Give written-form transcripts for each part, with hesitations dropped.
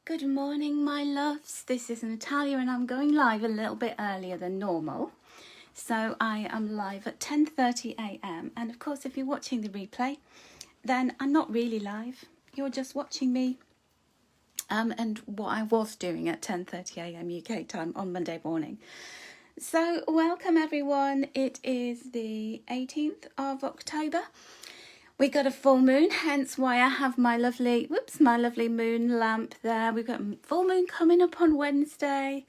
Good morning, my loves. This is Natalia and I'm going live a little bit earlier than normal. So I am live at 10:30 a.m. And of course, if you're watching the replay, then I'm not really live. You're just watching me and what I was doing at 10:30 a.m. UK time on Monday morning. So welcome everyone. It is the 18th of October. We got a full moon, hence why I have my lovely moon lamp there. We've got a full moon coming up on Wednesday,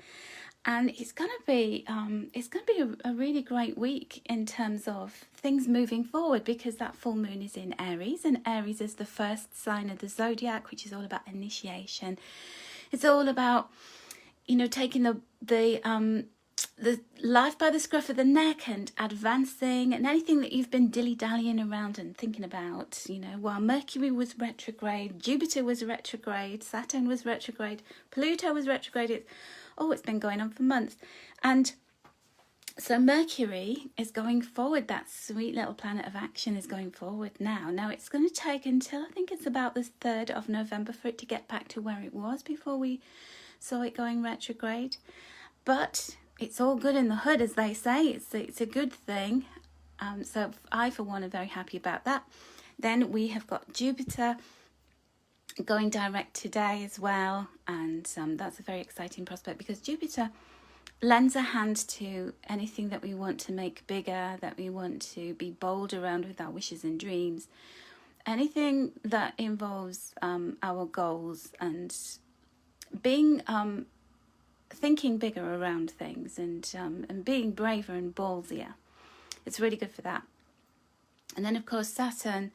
and it's gonna be a really great week in terms of things moving forward, because that full moon is in Aries, and Aries is the first sign of the zodiac, which is all about initiation. It's all about, taking the life by the scruff of the neck and advancing, and anything that you've been dilly-dallying around and thinking about, while Mercury was retrograde, Jupiter was retrograde, Saturn was retrograde, Pluto was retrograde. It's been going on for months. And so Mercury is going forward. That sweet little planet of action is going forward now. Now it's going to take until I think it's about the 3rd of November for it to get back to where it was before we saw it going retrograde. But it's all good in the hood, as they say. It's a good thing. So I, for one, am very happy about that. Then we have got Jupiter going direct today as well. And that's a very exciting prospect, because Jupiter lends a hand to anything that we want to make bigger, that we want to be bold around with our wishes and dreams. Anything that involves our goals and being... thinking bigger around things and being braver and ballsier. It's really good for that. And then, of course, Saturn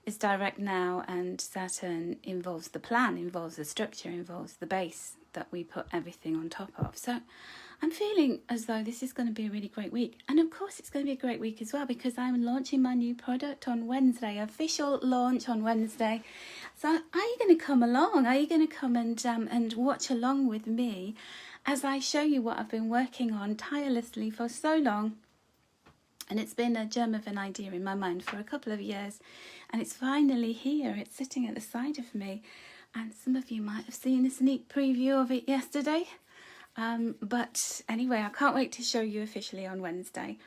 is direct now, and Saturn involves the plan, involves the structure, involves the base that we put everything on top of. So I'm feeling as though this is going to be a really great week. And of course, it's going to be a great week as well, because I'm launching my new product on Wednesday, official launch on Wednesday. So are you going to come along? Are you going to come and watch along with me as I show you what I've been working on tirelessly for so long? And it's been a germ of an idea in my mind for a couple of years, and it's finally here. It's sitting at the side of me, and some of you might have seen a sneak preview of it yesterday. But anyway, I can't wait to show you officially on Wednesday.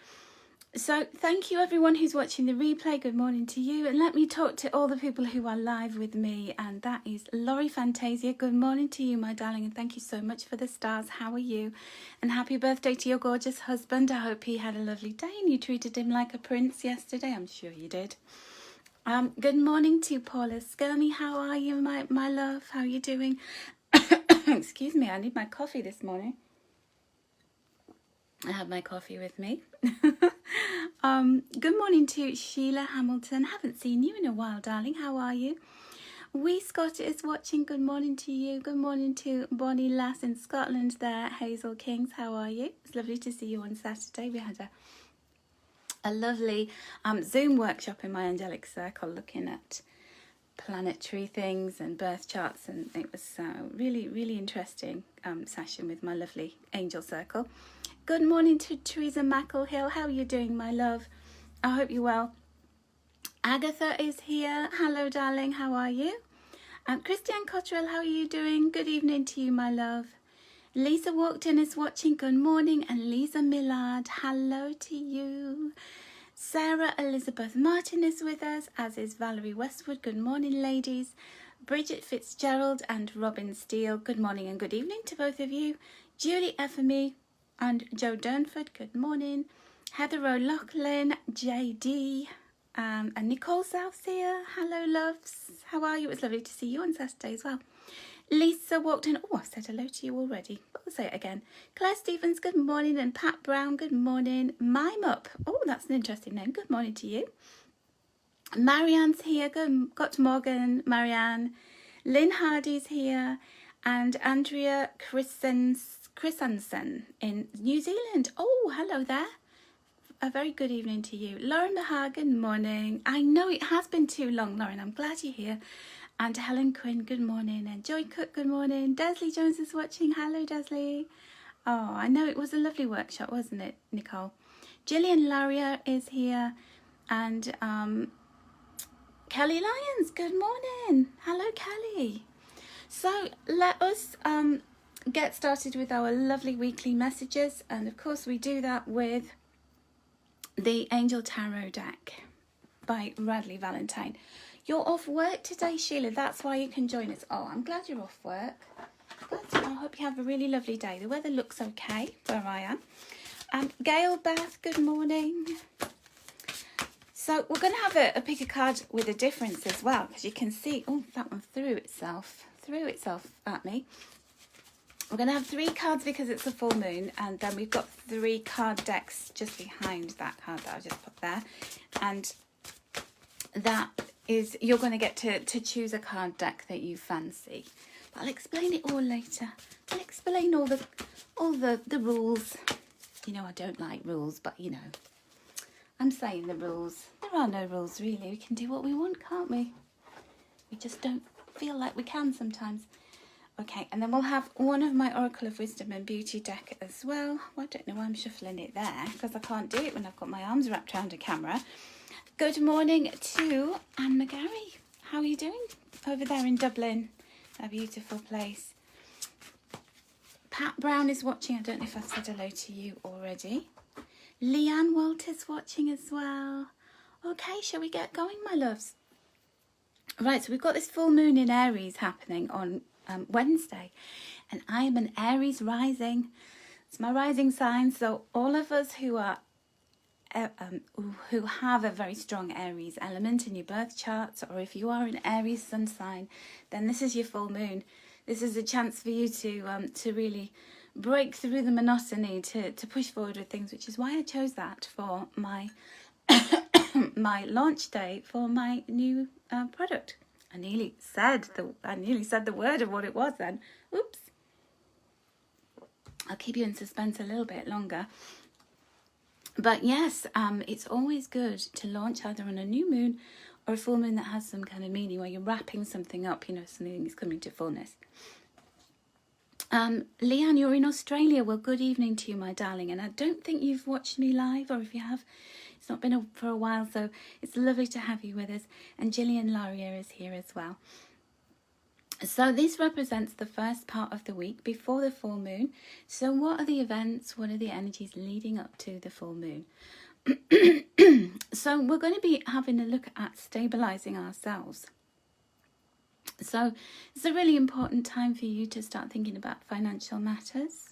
So thank you everyone who's watching the replay. Good morning to you. And let me talk to all the people who are live with me. And that is Laurie Fantasia. Good morning to you, my darling. And thank you so much for the stars. How are you? And happy birthday to your gorgeous husband. I hope he had a lovely day and you treated him like a prince yesterday. I'm sure you did. Good morning to Paula Skirmy. How are you, my love? How are you doing? Excuse me, I need my coffee this morning. I have my coffee with me. Good morning to Sheila Hamilton. Haven't seen you in a while, darling. How are you? Wee Scott is watching. Good morning to you. Good morning to Bonnie Lass in Scotland there. Hazel Kings, how are you? It's lovely to see you on Saturday. We had a lovely Zoom workshop in my angelic circle looking at planetary things and birth charts, and it was really, really interesting session with my lovely angel circle. Good morning to Teresa Macklehill. How are you doing, my love? I hope you're well. Agatha is here. Hello, darling. How are you? Christiane Cottrell, how are you doing? Good evening to you, my love. Lisa Walkton is watching. Good morning. And Lisa Millard, hello to you. Sarah Elizabeth Martin is with us, as is Valerie Westwood. Good morning, ladies. Bridget Fitzgerald and Robin Steele, good morning and good evening to both of you. Julie Effamy and Joe Durnford, good morning. Heather O'Loughlin, JD, and Nicole South here. Hello, loves. How are you? It's lovely to see you on Saturday as well. Lisa Walkton. Oh, I've said hello to you already, but we'll say it again. Claire Stevens, good morning. And Pat Brown, good morning. Mime Up. Oh, that's an interesting name. Good morning to you. Marianne's here. Got Morgan, Marianne. Lynn Hardy's here. And Andrea Christensen in New Zealand. Oh, hello there. A very good evening to you. Lauren Mahar, good morning. I know it has been too long, Lauren. I'm glad you're here. And Helen Quinn, good morning. And Joy Cook, good morning. Desley Jones is watching. Hello, Desley. Oh, I know it was a lovely workshop, wasn't it, Nicole? Gillian Laria is here. And Kelly Lyons, good morning. Hello, Kelly. So let us get started with our lovely weekly messages, and of course we do that with the Angel Tarot deck by Radley Valentine. You're off work today, Sheila, that's why you can join us. Oh, I'm glad you're off work. I hope you have a really lovely day. The weather looks okay where I am. Gail, Beth, good morning. So we're going to have a pick a card with a difference as well, because you can see, oh, that one threw itself at me. We're going to have 3 cards because it's a full moon, and then we've got 3 card decks just behind that card that I just put there. And that is, you're going to get to choose a card deck that you fancy. But I'll explain it all later. I'll explain all the rules. You know, I don't like rules, but you know, I'm saying the rules. There are no rules really. We can do what we want, can't we? We just don't feel like we can sometimes. Okay, and then we'll have one of my Oracle of Wisdom and Beauty deck as well. Well, I don't know why I'm shuffling it there, because I can't do it when I've got my arms wrapped around a camera. Good morning to Anne McGarry. How are you doing over there in Dublin? A beautiful place. Pat Brown is watching. I don't know if I've said hello to you already. Leanne Walters watching as well. Okay, shall we get going, my loves? Right, so we've got this full moon in Aries happening on Wednesday, and I am an Aries rising. It's my rising sign, so all of us who are who have a very strong Aries element in your birth charts, or if you are an Aries sun sign, then this is your full moon. This is a chance for you to really break through the monotony, to push forward with things, which is why I chose that for my my launch day for my new product. I nearly said the word of what it was then. Oops. I'll keep you in suspense a little bit longer. But yes, it's always good to launch either on a new moon or a full moon that has some kind of meaning, where you're wrapping something up, you know, something is coming to fullness. Leanne, you're in Australia. Well, good evening to you, my darling. And I don't think you've watched me live, or if you have, it's not been for a while, so it's lovely to have you with us. And Gillian Laurier is here as well. So this represents the first part of the week before the full moon. So what are the events? What are the energies leading up to the full moon? So we're going to be having a look at stabilizing ourselves. So it's a really important time for you to start thinking about financial matters.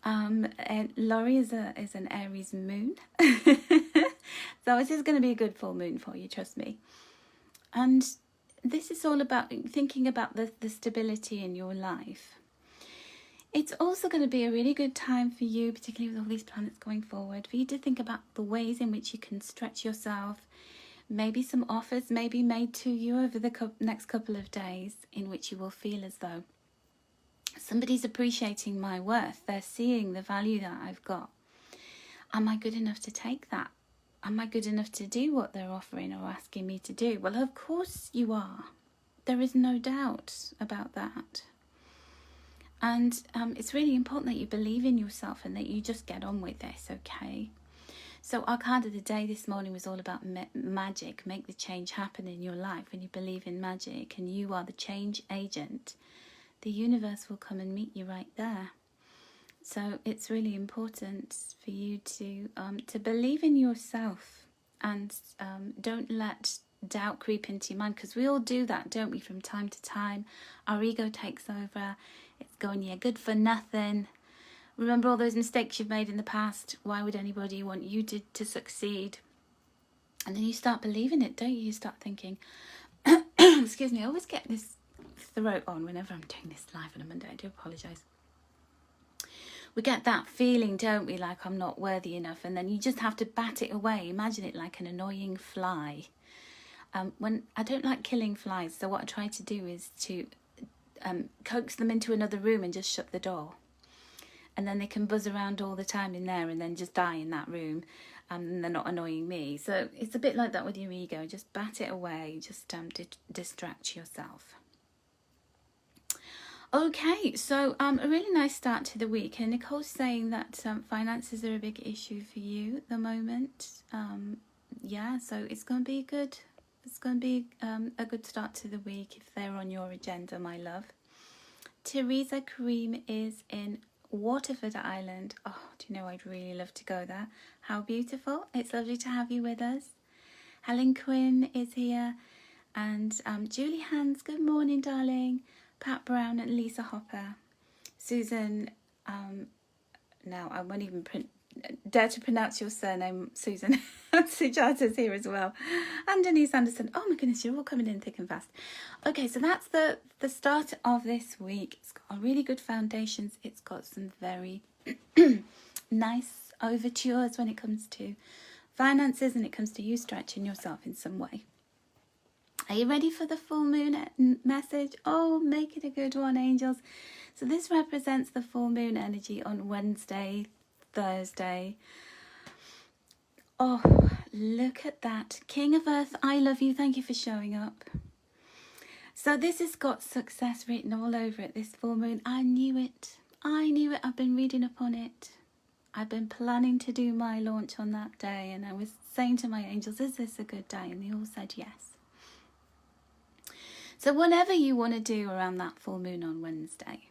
And Laurie is an Aries moon. So this is going to be a good full moon for you, trust me. And this is all about thinking about the stability in your life. It's also going to be a really good time for you, particularly with all these planets going forward, for you to think about the ways in which you can stretch yourself. Maybe some offers may be made to you over the next couple of days in which you will feel as though somebody's appreciating my worth. They're seeing the value that I've got. Am I good enough to take that? Am I good enough to do what they're offering or asking me to do? Well, of course you are. There is no doubt about that. And it's really important that you believe in yourself and that you just get on with this, okay? So our card of the day this morning was all about magic. Make the change happen in your life. When you believe in magic and you are the change agent, the universe will come and meet you right there. So it's really important for you to believe in yourself, and don't let doubt creep into your mind, because we all do that, don't we, from time to time. Our ego takes over. It's going, yeah, good for nothing. Remember all those mistakes you've made in the past. Why would anybody want you to succeed? And then you start believing it, don't you? You start thinking, excuse me, I always get this throat on whenever I'm doing this live on a Monday. I do apologise. We get that feeling, don't we, like I'm not worthy enough, and then you just have to bat it away. Imagine it like an annoying fly. When I don't like killing flies, so what I try to do is to coax them into another room and just shut the door. And then they can buzz around all the time in there and then just die in that room, and they're not annoying me. So it's a bit like that with your ego. Just bat it away, just distract yourself. Okay, so a really nice start to the week, and Nicole's saying that finances are a big issue for you at the moment. Yeah, so it's going to be a It's going to be a good start to the week if they're on your agenda, my love. Teresa Kareem is in Waterford Island. Oh, do you know, I'd really love to go there. How beautiful. It's lovely to have you with us. Helen Quinn is here. And Julie Hans, good morning, darling. Pat Brown and Lisa Hopper. Susan, now I won't even dare to pronounce your surname, Susan. Sujata's here as well. And Denise Anderson. Oh my goodness, you're all coming in thick and fast. Okay, so that's the start of this week. It's got really good foundations. It's got some very nice overtures when it comes to finances and it comes to you stretching yourself in some way. Are you ready for the full moon message? Oh, make it a good one, angels. So this represents the full moon energy on Wednesday, Thursday. Oh, look at that. King of Earth, I love you. Thank you for showing up. So this has got success written all over it, this full moon. I knew it. I've been reading up on it. I've been planning to do my launch on that day. And I was saying to my angels, is this a good day? And they all said yes. So whatever you want to do around that full moon on Wednesday,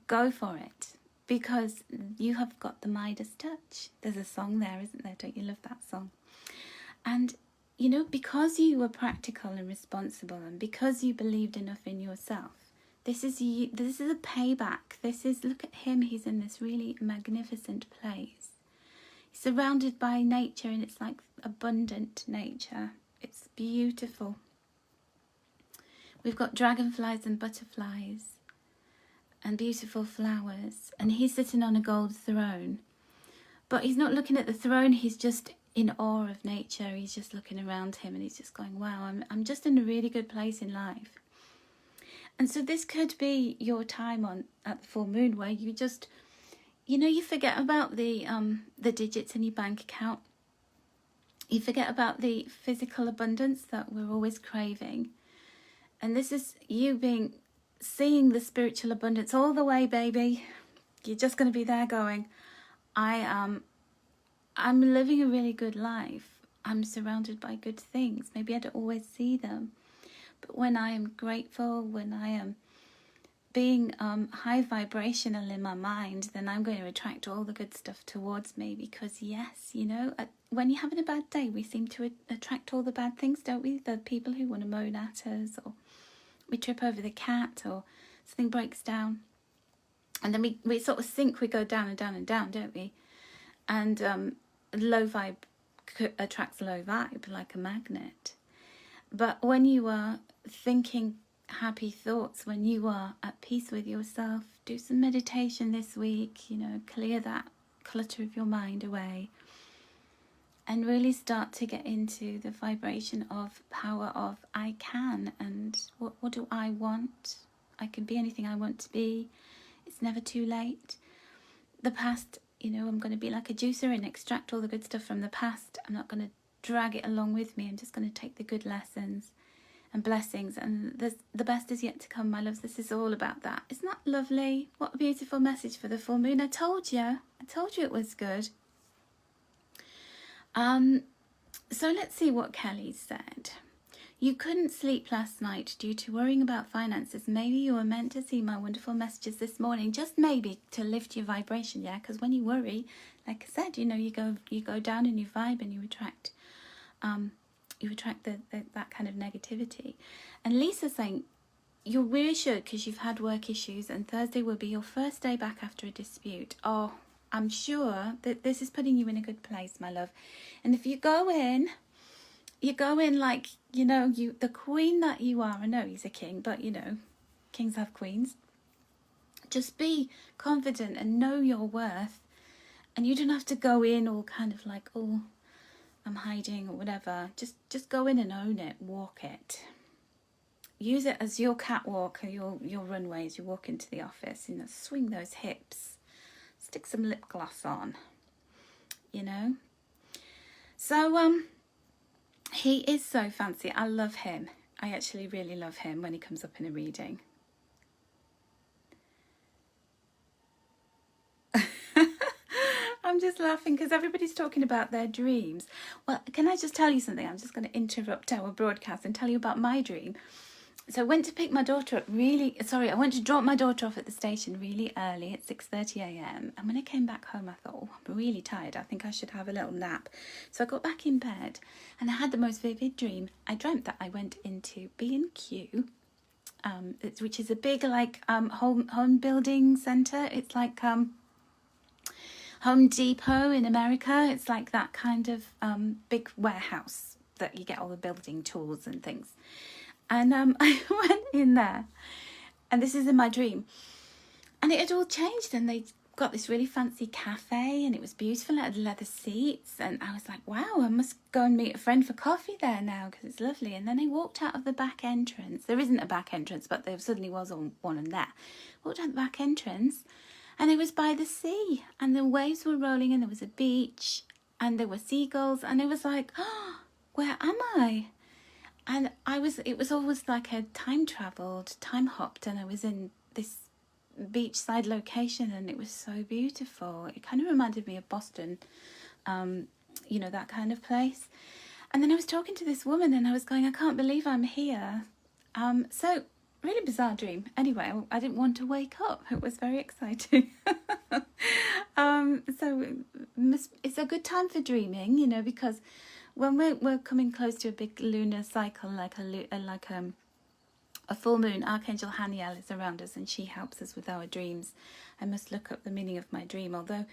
go for it. Because you have got the Midas touch. There's a song there, isn't there? Don't you love that song? And, you know, because you were practical and responsible and because you believed enough in yourself, this is a payback. Look at him. He's in this really magnificent place. He's surrounded by nature and it's like abundant nature. It's beautiful. We've got dragonflies and butterflies and beautiful flowers, and he's sitting on a gold throne. But he's not looking at the throne, he's just in awe of nature. He's just looking around him and he's just going, wow, I'm just in a really good place in life. And so this could be your time at the full moon where you just, you know, you forget about the digits in your bank account. You forget about the physical abundance that we're always craving. And this is you seeing the spiritual abundance all the way, baby. You're just going to be there going, I'm living a really good life. I'm surrounded by good things. Maybe I don't always see them. But when I am grateful, when I am being high vibrational in my mind, then I'm going to attract all the good stuff towards me. Because yes, you know, when you're having a bad day, we seem to attract all the bad things, don't we? The people who want to moan at us, or we trip over the cat, or something breaks down. And then we sort of sink, we go down and down and down, don't we? And low vibe attracts low vibe like a magnet. But when you are thinking happy thoughts, when you are at peace with yourself, do some meditation this week, you know, clear that clutter of your mind away. And really start to get into the vibration of power of I can, and what do I want? I can be anything I want to be. It's never too late. The past, you know, I'm going to be like a juicer and extract all the good stuff from the past. I'm not going to drag it along with me. I'm just going to take the good lessons and blessings. And the best is yet to come, my loves. This is all about that. Isn't that lovely? What a beautiful message for the full moon. I told you it was good. So let's see what Kelly said. You couldn't sleep last night due to worrying about finances. Maybe you were meant to see my wonderful messages this morning, just maybe to lift your vibration, yeah? Because when you worry, like I said, you know, you go down in your vibe and you attract that kind of negativity. And Lisa's saying you're reassured because you've had work issues, and Thursday will be your first day back after a dispute. Oh, I'm sure that this is putting you in a good place, my love. And if you go in like, you know, the queen that you are. I know he's a king, but, you know, kings have queens. Just be confident and know your worth. And you don't have to go in all kind of like, oh, I'm hiding or whatever. Just go in and own it. Walk it. Use it as your catwalk or your runway as you walk into the office. You know, swing those hips. Stick some lip gloss on, you know. So, he is so fancy. I love him. I actually really love him when he comes up in a reading. I'm just laughing because everybody's talking about their dreams. Well, can I just tell you something? I'm just going to interrupt our broadcast and tell you about my dream. So I went to pick my daughter up I went to drop my daughter off at the station really early at 6:30 a.m. And when I came back home, I thought, oh, I'm really tired. I think I should have a little nap. So I got back in bed and I had the most vivid dream. I dreamt that I went into B&Q, which is a big home building centre. It's like Home Depot in America. It's like that kind of big warehouse that you get all the building tools and things. And I went in there, and this is in my dream, and it had all changed, and they got this really fancy cafe, and it was beautiful. It had leather seats, and I was like, wow, I must go and meet a friend for coffee there now because it's lovely. And then I walked out of the back entrance. There isn't a back entrance, but there suddenly was one in there. Walked out the back entrance, and it was by the sea, and the waves were rolling, and there was a beach, and there were seagulls, and it was like, oh, where am I? And it was always like a time hopped, and I was in this beachside location, and it was so beautiful. It kind of reminded me of Boston, that kind of place. And then I was talking to this woman, and I was going, I can't believe I'm here. So really bizarre dream. Anyway, I didn't want to wake up. It was very exciting. So it's a good time for dreaming, because when we're coming close to a big lunar cycle, like a full moon, Archangel Haniel is around us, and she helps us with our dreams. I must look up the meaning of my dream, although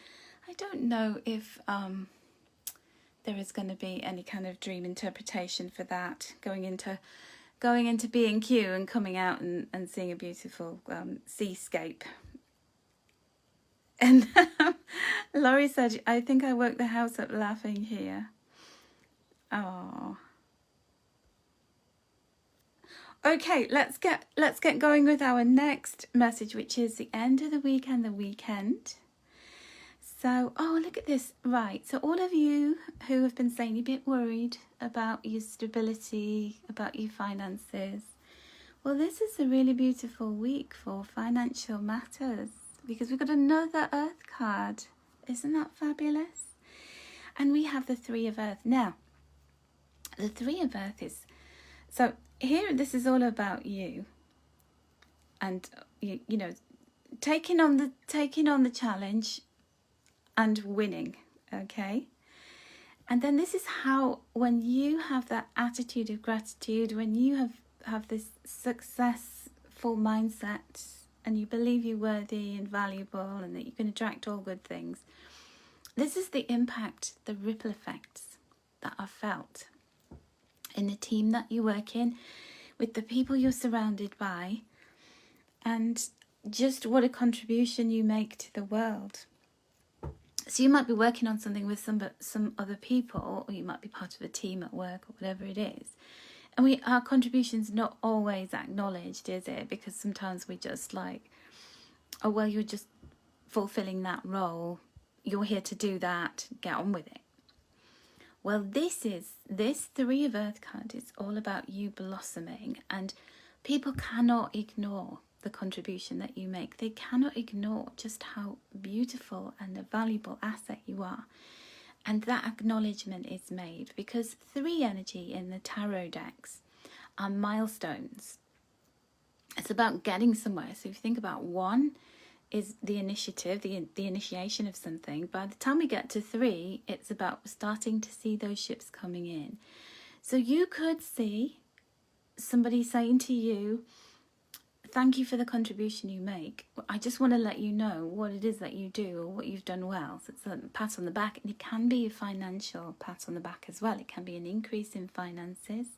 I don't know if there is going to be any kind of dream interpretation for that, going into B&Q and coming out and seeing a beautiful seascape. And Laurie said, I think I woke the house up laughing here. Oh. Okay, let's get going with our next message, which is the end of the week and the weekend. So, look at this. Right, so all of you who have been saying you're a bit worried about your stability, about your finances, well, this is a really beautiful week for financial matters because we've got another Earth card. Isn't that fabulous? And we have the Three of Earth. Now, the Three of Earth is... So here, this is all about you. And, taking on the challenge and winning, okay? And then this is how, when you have that attitude of gratitude, when you have this successful mindset and you believe you're worthy and valuable and that you can attract all good things, this is the impact, the ripple effects that are felt in the team that you work in, with the people you're surrounded by, and just what a contribution you make to the world. So you might be working on something with some other people, or you might be part of a team at work or whatever it is. And our contribution's not always acknowledged, is it? Because sometimes we just like, oh, well, you're just fulfilling that role. You're here to do that. Get on with it. Well, this Three of Earth card is all about you blossoming, and people cannot ignore the contribution that you make. They cannot ignore just how beautiful and a valuable asset you are. And that acknowledgement is made because 3 energy in the tarot decks are milestones. It's about getting somewhere. So if you think about 1 is the initiative, the initiation of something. By the time we get to 3, it's about starting to see those ships coming in. So you could see somebody saying to you, thank you for the contribution you make. I just want to let you know what it is that you do or what you've done well. So it's a pat on the back, and it can be a financial pat on the back as well. It can be an increase in finances.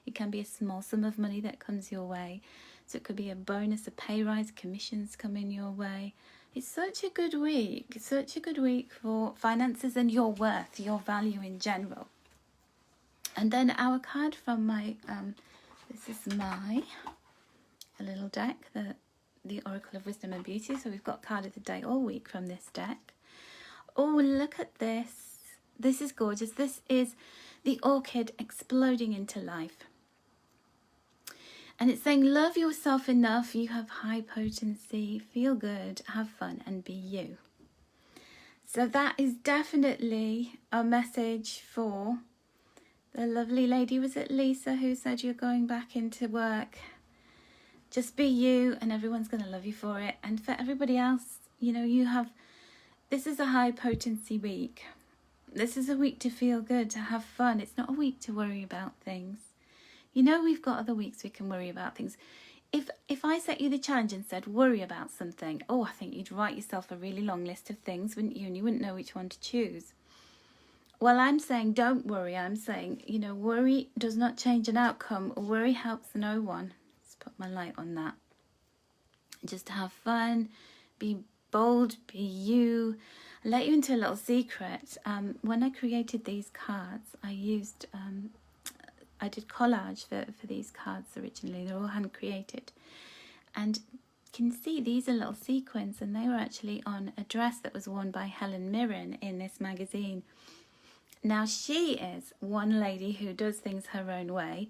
It can be a small sum of money that comes your way. So it could be a bonus, a pay rise, commissions coming your way. It's such a good week. It's such a good week for finances and your worth, your value in general. And then our card from my, this is my little deck, the Oracle of Wisdom and Beauty. So we've got card of the day all week from this deck. Oh, look at this. This is gorgeous. This is the orchid exploding into life. And it's saying, love yourself enough. You have high potency. Feel good. Have fun and be you. So that is definitely a message for the lovely lady, was it Lisa, who said you're going back into work. Just be you and everyone's going to love you for it. And for everybody else, you know, this is a high potency week. This is a week to feel good, to have fun. It's not a week to worry about things. You know, we've got other weeks we can worry about things. If I set you the challenge and said worry about something, I think you'd write yourself a really long list of things, wouldn't you? And you wouldn't know which one to choose. Well, I'm saying don't worry. I'm saying, you know, worry does not change an outcome. Worry helps no one. Let's put my light on that. Just have fun, be bold, be you. I'll let you into a little secret. When I created these cards, I did collage for these cards originally. They're all hand created. And you can see these are little sequins, and they were actually on a dress that was worn by Helen Mirren in this magazine. Now, she is one lady who does things her own way.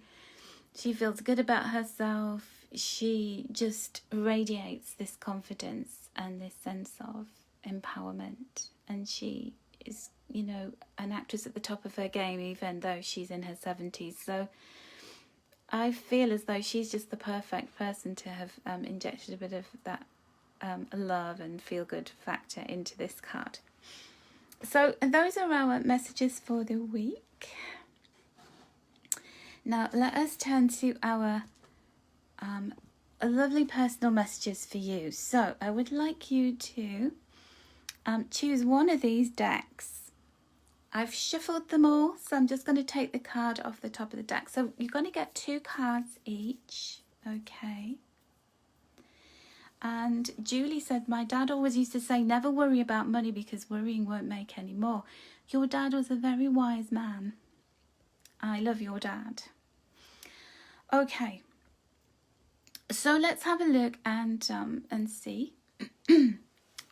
She feels good about herself. She just radiates this confidence and this sense of empowerment. And she is, you know, an actress at the top of her game, even though she's in her 70s. So I feel as though she's just the perfect person to have injected a bit of that love and feel-good factor into this card. So those are our messages for the week. Now let us turn to our lovely personal messages for you. So I would like you to choose one of these decks. I've shuffled them all, so I'm just going to take the card off the top of the deck. So you're going to get 2 cards each, okay? And Julie said, my dad always used to say, never worry about money because worrying won't make any more. Your dad was a very wise man. I love your dad. Okay, so let's have a look and see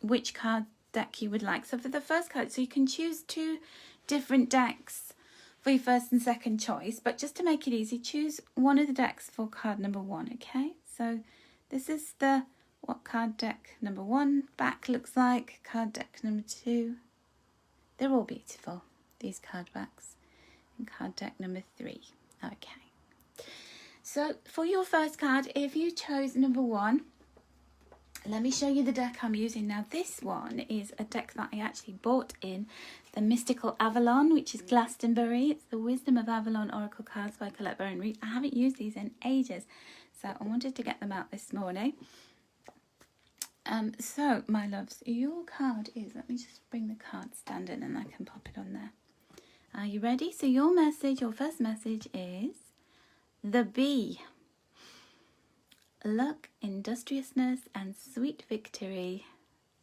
which card deck you would like. So for the first card, so you can choose 2 different decks for your first and second choice, but just to make it easy, choose one of the decks for card number 1, okay? So this is what card deck number 1 back looks like, card deck number 2. They're all beautiful, these card backs. And card deck number 3, okay. So for your first card, if you chose number 1, let me show you the deck I'm using. Now this one is a deck that I actually bought in the Mystical Avalon, which is Glastonbury. It's the Wisdom of Avalon Oracle cards by Colette Baron Reid. I haven't used these in ages, so I wanted to get them out this morning. So my loves, your card is, let me just bring the card stand in and I can pop it on there. Are you ready? So your message, your first message is the bee. Luck, industriousness and sweet victory.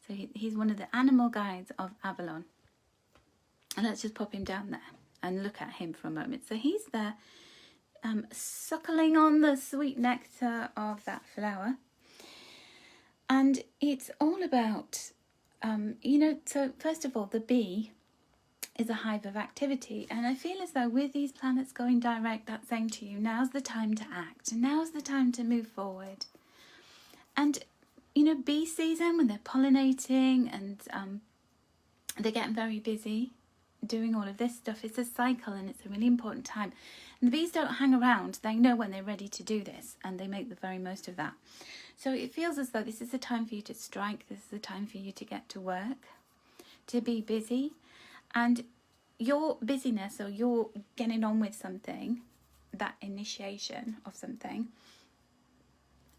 So he's one of the animal guides of Avalon. And let's just pop him down there and look at him for a moment. So he's there suckling on the sweet nectar of that flower. And it's all about, you know, so first of all, the bee is a hive of activity. And I feel as though with these planets going direct, that's saying to you, now's the time to act. Now's the time to move forward. And, you know, bee season, when they're pollinating and they're getting very busy doing all of this stuff, it's a cycle and it's a really important time. And the bees don't hang around. They know when they're ready to do this and they make the very most of that. So it feels as though this is the time for you to strike. This is the time for you to get to work, to be busy. And your busyness, or your getting on with something, that initiation of something,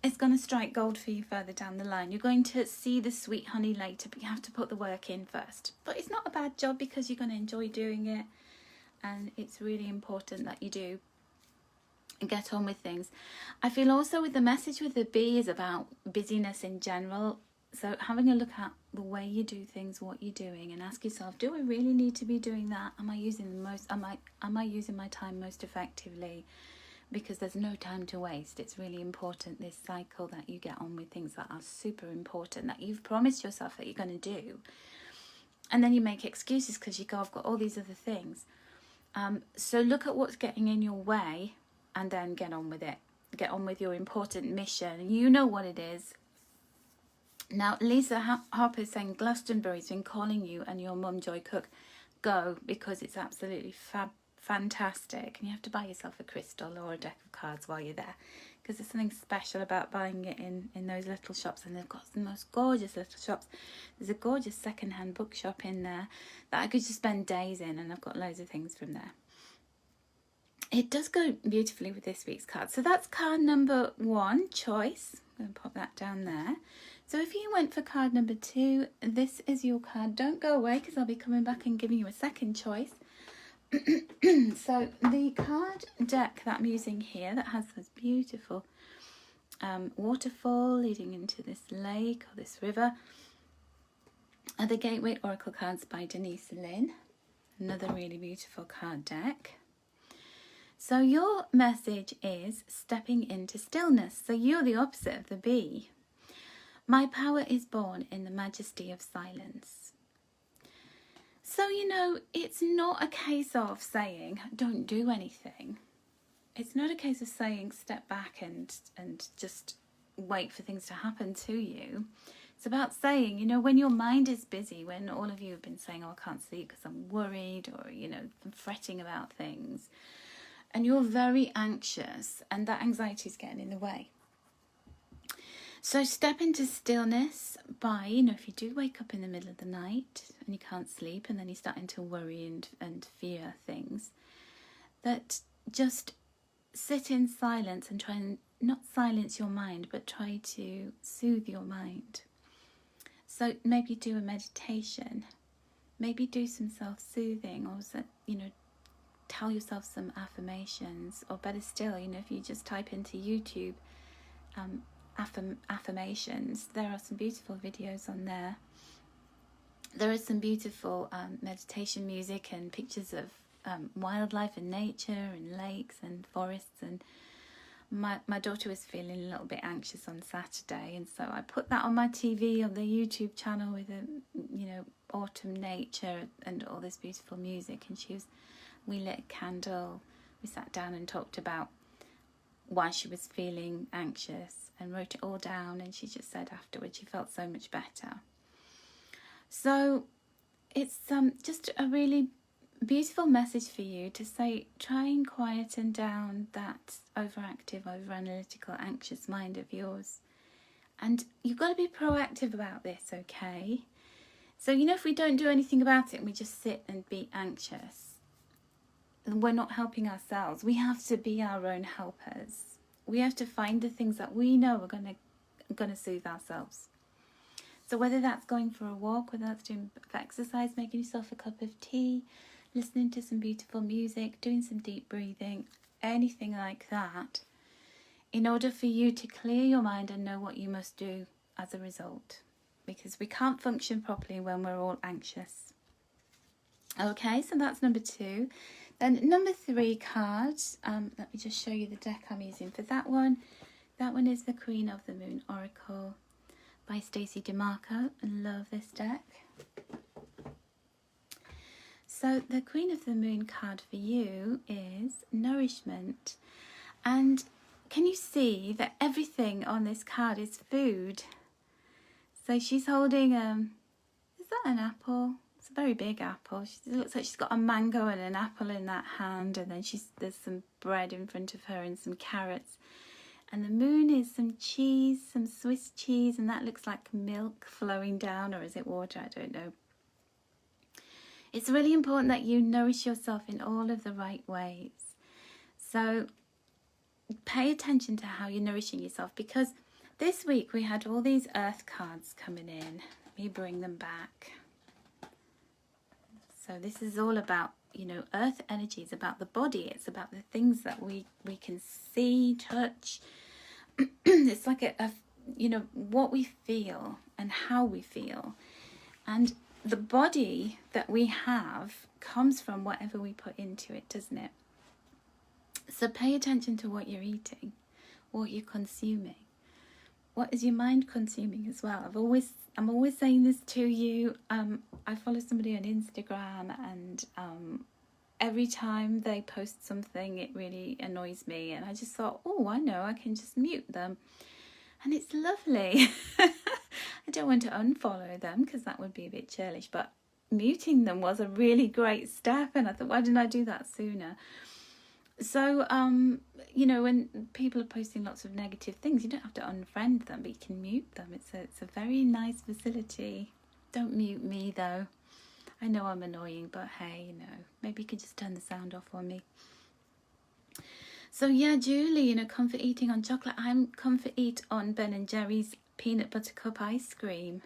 is going to strike gold for you further down the line. You're going to see the sweet honey later, but you have to put the work in first. But it's not a bad job because you're going to enjoy doing it. And it's really important that you do and get on with things. I feel also with the message with the bee is about busyness in general. So having a look at the way you do things, what you're doing, and ask yourself, do I really need to be doing that? Am I using using my time most effectively? Because there's no time to waste. It's really important, this cycle, that you get on with things that are super important, that you've promised yourself that you're going to do. And then you make excuses because you go, I've got all these other things. So look at what's getting in your way and then get on with it. Get on with your important mission. You know what it is. Now, Lisa Harper is saying Glastonbury's been calling you and your mum Joy Cook. Go, because it's absolutely fantastic. And you have to buy yourself a crystal or a deck of cards while you're there, because there's something special about buying it in those little shops. And they've got the most gorgeous little shops. There's a gorgeous second-hand bookshop in there that I could just spend days in, and I've got loads of things from there. It does go beautifully with this week's card. So that's card number 1, choice. I'm going to pop that down there. So if you went for card number 2, this is your card. Don't go away, because I'll be coming back and giving you a second choice. So the card deck that I'm using here, that has this beautiful waterfall leading into this lake or this river, are the Gateway Oracle cards by Denise Lynn. Another really beautiful card deck. So your message is stepping into stillness. So you're the opposite of the bee. My power is born in the majesty of silence. So, you know, it's not a case of saying, don't do anything. It's not a case of saying, step back and just wait for things to happen to you. It's about saying, you know, when your mind is busy, when all of you have been saying, oh, I can't sleep because I'm worried, or, you know, I'm fretting about things, and you're very anxious, and that anxiety is getting in the way. So step into stillness by, you know, if you do wake up in the middle of the night and you can't sleep, and then you're starting to worry and fear things, that just sit in silence and try and not silence your mind, but try to soothe your mind. So maybe do a meditation, maybe do some self-soothing, or, you know, tell yourself some affirmations, or better still, you know, if you just type into YouTube affirmations, there are some beautiful videos on there. There is some beautiful meditation music and pictures of wildlife and nature and lakes and forests. And my daughter was feeling a little bit anxious on Saturday, and so I put that on my TV on the YouTube channel with you know, autumn nature and all this beautiful music. And we lit a candle, we sat down and talked about why she was feeling anxious and wrote it all down, and she just said afterwards she felt so much better. So it's just a really beautiful message for you to say, try and quieten down that overactive, overanalytical, anxious mind of yours. And you've got to be proactive about this, okay? So, you know, if we don't do anything about it and we just sit and be anxious, we're not helping ourselves. We have to be our own helpers. We have to find the things that we know are going to soothe ourselves. So whether that's going for a walk, whether that's doing exercise, making yourself a cup of tea, listening to some beautiful music, doing some deep breathing, anything like that, in order for you to clear your mind and know what you must do as a result. Because we can't function properly when we're all anxious. Okay, so that's number 2. Then number 3 cards, let me just show you the deck I'm using for that one. That one is the Queen of the Moon Oracle by Stacey DeMarco. I love this deck. So the Queen of the Moon card for you is Nourishment. And can you see that everything on this card is food? So she's holding, is that an apple? It's a very big apple. It looks like she's got a mango and an apple in that hand, and then there's some bread in front of her and some carrots. And the moon is some cheese, some Swiss cheese, and that looks like milk flowing down, or is it water? I don't know. It's really important that you nourish yourself in all of the right ways. So pay attention to how you're nourishing yourself, because this week we had all these earth cards coming in. Let me bring them back. So this is all about, you know, earth energy. It's about the body. It's about the things that we can see, touch. It's like a, you know, what we feel and how we feel. And the body that we have comes from whatever we put into it, doesn't it? So pay attention to what you're eating, what you're consuming. What is your mind consuming as well? I'm always saying this to you. I follow somebody on Instagram, and every time they post something, it really annoys me. And I just thought, oh, I know, I can just mute them. And it's lovely. I don't want to unfollow them because that would be a bit churlish, but muting them was a really great step, and I thought, why didn't I do that sooner? So, you know, when people are posting lots of negative things, you don't have to unfriend them, but you can mute them. It's a very nice facility. Don't mute me, though. I know I'm annoying, but hey, you know, maybe you could just turn the sound off on me. So, yeah, Julie, you know, comfort eating on chocolate. I'm comfort eat on Ben & Jerry's peanut butter cup ice cream.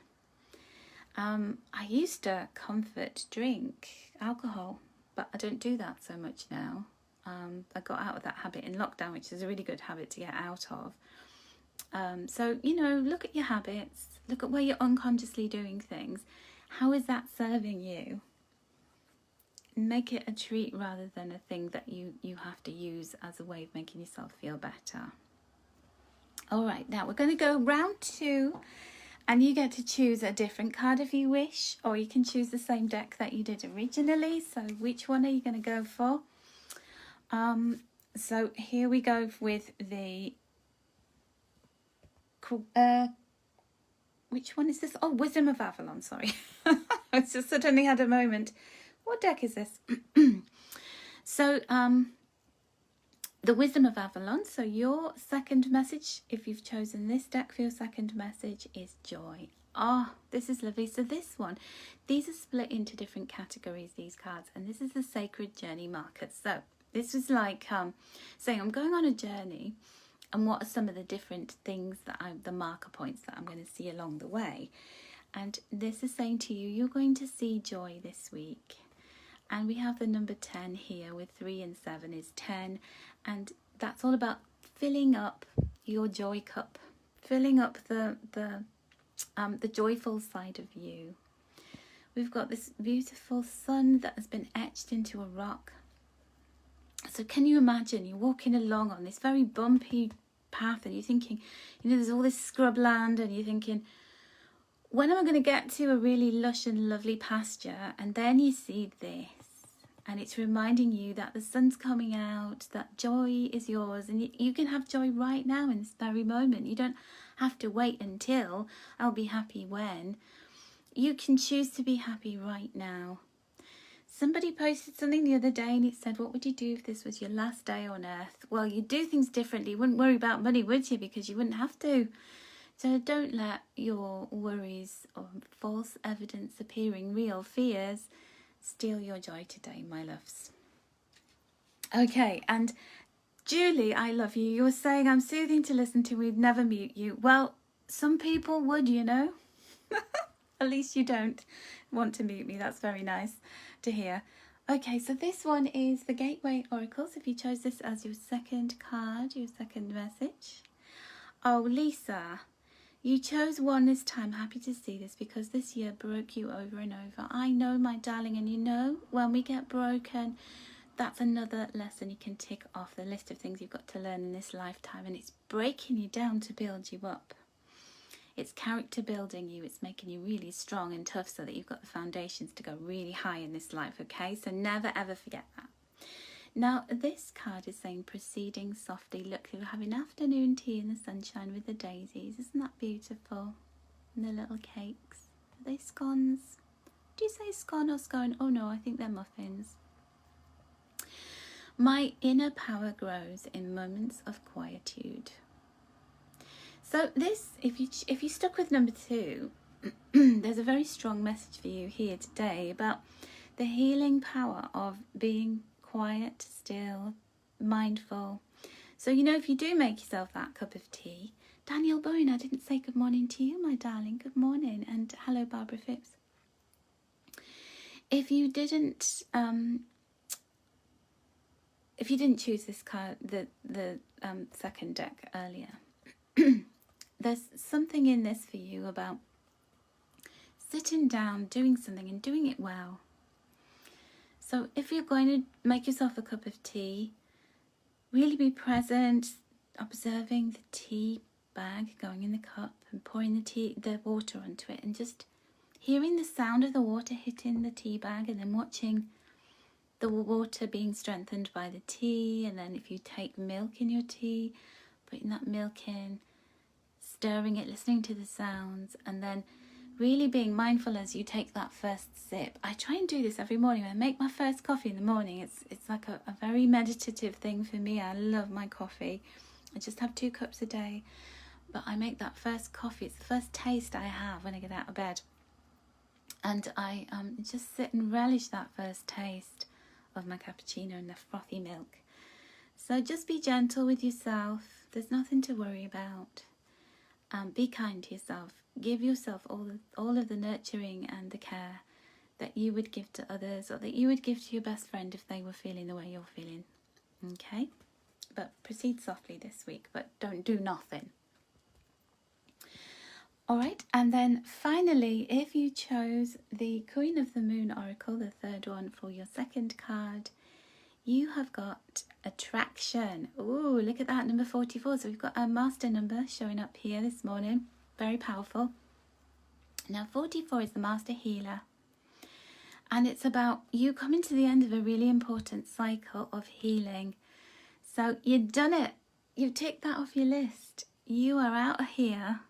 I used to comfort drink alcohol, but I don't do that so much now. I got out of that habit in lockdown, which is a really good habit to get out of. So, you know, look at your habits. Look at where you're unconsciously doing things. How is that serving you? Make it a treat rather than a thing that you have to use as a way of making yourself feel better. All right, now we're going to go round 2. And you get to choose a different card if you wish, or you can choose the same deck that you did originally. So which one are you going to go for? So here we go with the... which one is this? Oh, Wisdom of Avalon, sorry. I just suddenly had a moment. What deck is this? So, the Wisdom of Avalon. So your second message, if you've chosen this deck for your second message, is joy. Oh, this is lovely. So this one, these are split into different categories, these cards, and this is the Sacred Journey marker. So this is like saying I'm going on a journey, and what are some of the different things that the marker points that I'm going to see along the way. And this is saying to you, you're going to see joy this week. And we have the number 10 here with 3 and 7 is 10. And that's all about filling up your joy cup, filling up the joyful side of you. We've got this beautiful sun that has been etched into a rock. So can you imagine you're walking along on this very bumpy path and you're thinking, you know, there's all this scrub land and you're thinking, when am I going to get to a really lush and lovely pasture? And then you see this. And it's reminding you that the sun's coming out, that joy is yours. And you can have joy right now in this very moment. You don't have to wait until I'll be happy when. You can choose to be happy right now. Somebody posted something the other day and it said, what would you do if this was your last day on earth? Well, you'd do things differently. You wouldn't worry about money, would you? Because you wouldn't have to. So don't let your worries or false evidence appearing real fears steal your joy today, my loves. Okay, and Julie, I love you. You're saying I'm soothing to listen to. We'd never mute you. Well, some people would, you know. At least you don't want to mute me. That's very nice to hear. Okay, so this one is the Gateway Oracles. If you chose this as your second card, your second message. Oh, Lisa, you chose 1 this time. Happy to see this because this year broke you over and over. I know, my darling, and you know when we get broken, that's another lesson you can tick off the list of things you've got to learn in this lifetime, and it's breaking you down to build you up. It's character building you. It's making you really strong and tough so that you've got the foundations to go really high in this life, okay? So never ever forget that. Now, this card is saying proceeding softly. Look, you're having afternoon tea in the sunshine with the daisies. Isn't that beautiful? And the little cakes. Are they scones? Do you say scone or scone? Oh no, I think they're muffins. My inner power grows in moments of quietude. So this, if you stuck with number 2, there's a very strong message for you here today about the healing power of being quiet, still, mindful. So, you know, if you do make yourself that cup of tea, Daniel Bowen, I didn't say good morning to you, my darling. Good morning. And hello, Barbara Phipps. If you didn't choose this card, the second deck earlier, there's something in this for you about sitting down, doing something and doing it well. So if you're going to make yourself a cup of tea, really be present, observing the tea bag going in the cup and pouring the water onto it, and just hearing the sound of the water hitting the tea bag, and then watching the water being strengthened by the tea. And then if you take milk in your tea, putting that milk in, stirring it, listening to the sounds, and then really being mindful as you take that first sip. I try and do this every morning. When I make my first coffee in the morning, it's like a very meditative thing for me. I love my coffee. I just have 2 cups a day, but I make that first coffee. It's the first taste I have when I get out of bed, and I just sit and relish that first taste of my cappuccino and the frothy milk. So just be gentle with yourself. There's nothing to worry about. Be kind to yourself. Give yourself all of the nurturing and the care that you would give to others, or that you would give to your best friend if they were feeling the way you're feeling. Okay? But proceed softly this week, but don't do nothing. All right, and then finally, if you chose the Queen of the Moon Oracle, the 3rd one for your 2nd card, you have got attraction. Ooh, look at that, number 44. So we've got a master number showing up here this morning. Very powerful. Now, 44 is the master healer. And it's about you coming to the end of a really important cycle of healing. So you've done it. You've ticked that off your list. You are out of here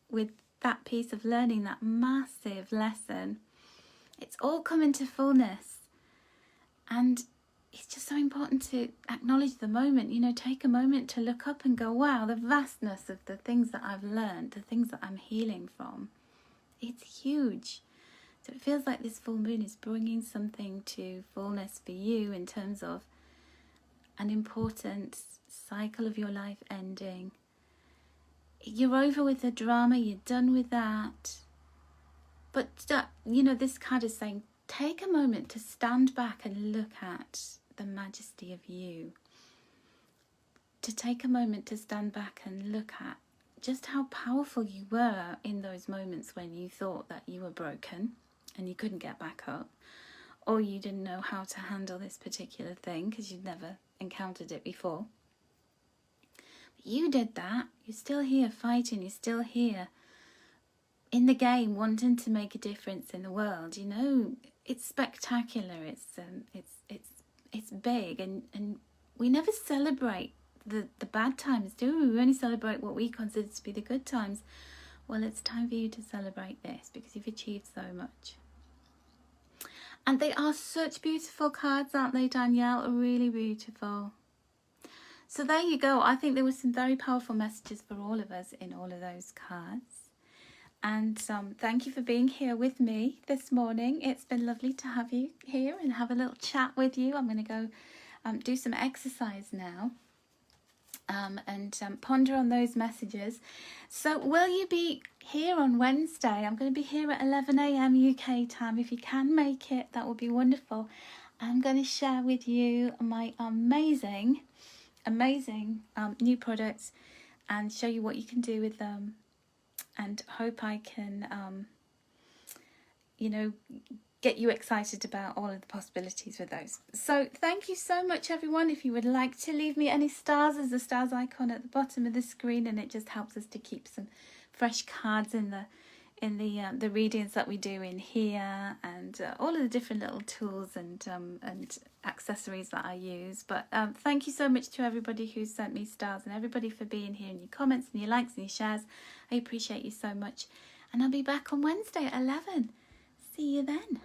with that piece of learning, that massive lesson. It's all coming to fullness. And it's just so important to acknowledge the moment, take a moment to look up and go, wow, the vastness of the things that I've learned, the things that I'm healing from. It's huge. So it feels like this full moon is bringing something to fullness for you in terms of an important cycle of your life ending. You're over with the drama, you're done with that. But, this card is saying, take a moment to stand back and look at the majesty of you. To take a moment to stand back and look at just how powerful you were in those moments when you thought that you were broken and you couldn't get back up, or you didn't know how to handle this particular thing because you'd never encountered it before. But you did that. You're still here fighting. You're still here in the game, wanting to make a difference in the world. It's spectacular. It's big, and we never celebrate the bad times, do we? We only celebrate what we consider to be the good times. Well, it's time for you to celebrate this because you've achieved so much. And they are such beautiful cards, aren't they, Danielle? Really beautiful. So there you go. I think there were some very powerful messages for all of us in all of those cards. And thank you for being here with me this morning. It's been lovely to have you here and have a little chat with you. I'm going to go do some exercise now and ponder on those messages. So will you be here on Wednesday? I'm going to be here at 11 a.m. UK time. If you can make it, that would be wonderful. I'm going to share with you my amazing new products and show you what you can do with them. And hope I can, get you excited about all of the possibilities with those. So thank you so much, everyone. If you would like to leave me any stars, there's a stars icon at the bottom of the screen, and it just helps us to keep some fresh cards in the readings that we do in here, and all of the different little tools and accessories that I use. But thank you so much to everybody who sent me stars, and everybody for being here, and your comments and your likes and your shares. I appreciate you so much. And I'll be back on Wednesday at 11. See you then.